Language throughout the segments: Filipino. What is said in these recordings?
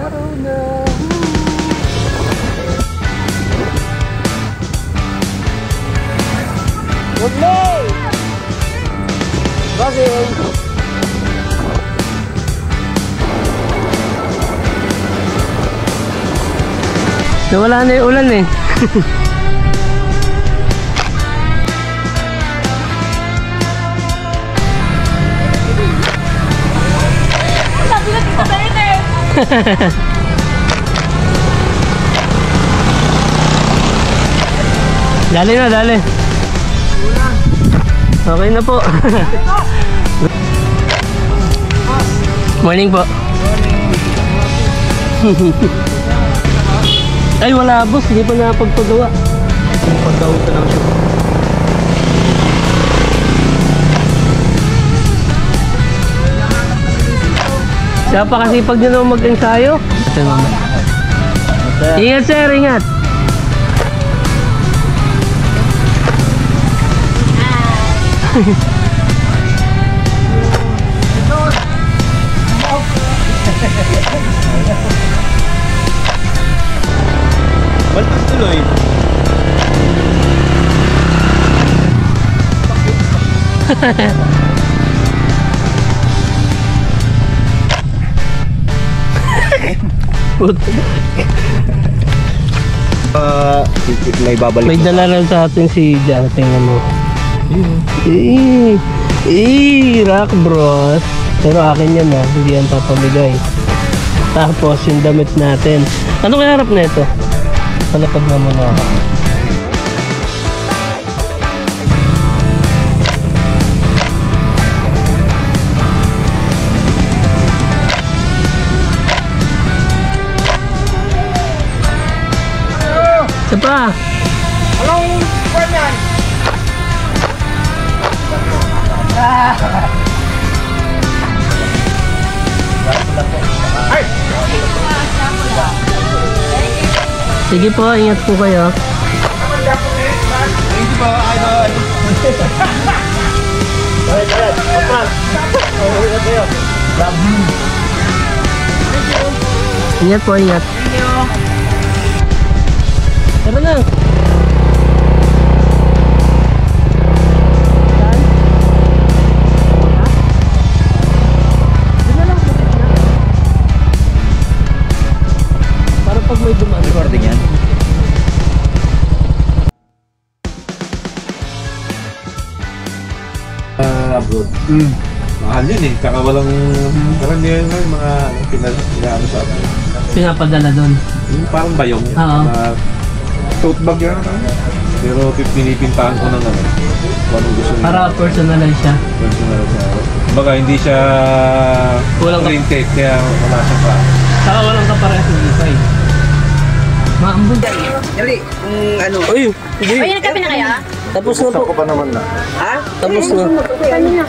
araw na. Good day! Bossing! Nawala na yung ulan eh. Dali na, dali. Okay na po. Morning po. Ay wala boss, hindi pa napagpagawa. Paggawa pa lang siya. Siya pa kasi pag nyo naman mag-ensayo. Ingat sir, ingat. Baltas tuloy. May babalik. May dala rin sa atin si Jan. Tingnan mo. Rock bros. Pero akin yan ha. Hindi yan papamigay. Tapos yung damit natin. Ano kaya harap na ito? Palapag na muna ako. Isa pa! Anong kwan yan? Ay! Sige po, ingat po kayo. Thank you po, idol. Ingat po, ingat. Thank you. Tara na. Para pag may dumaan. Recording yan? Abroad. Mahal yun eh. Kakawalang karamihan nga yung mga pinag-ano sa atin. Pinapadala doon. Yung parang bayong. Oo. Tote bag yan. Pero pinipintahan ko ng ano. Kung ano gusto nila. Para personalize siya. Personal siya. Baga hindi siya Walang printed kaya wala siya pa. Saka walang kaparehas ng ifay. Maambun. Dali, ano? Uy, hindi. Ay, nagkape na kaya? Tapos na po. Ko pa naman na. Ha? Tapos na. Kanina.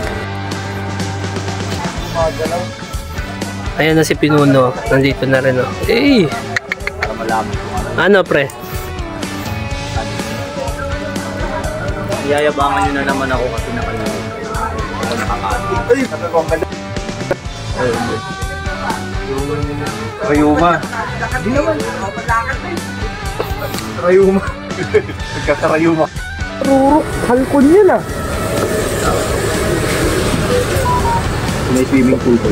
Ayan na si Pinuno. Nandito na rin, oh. Eh! Para malaman. Ano, pre? Yayabangan nyo na naman ako kasi nakalala. Ako nakakati. Ay! Sabi ko ang ganda. Rayuma. Hindi naman. Rayuma. Nagkakarayuma. Ruro, halkon yun ah. May swimming pool ko.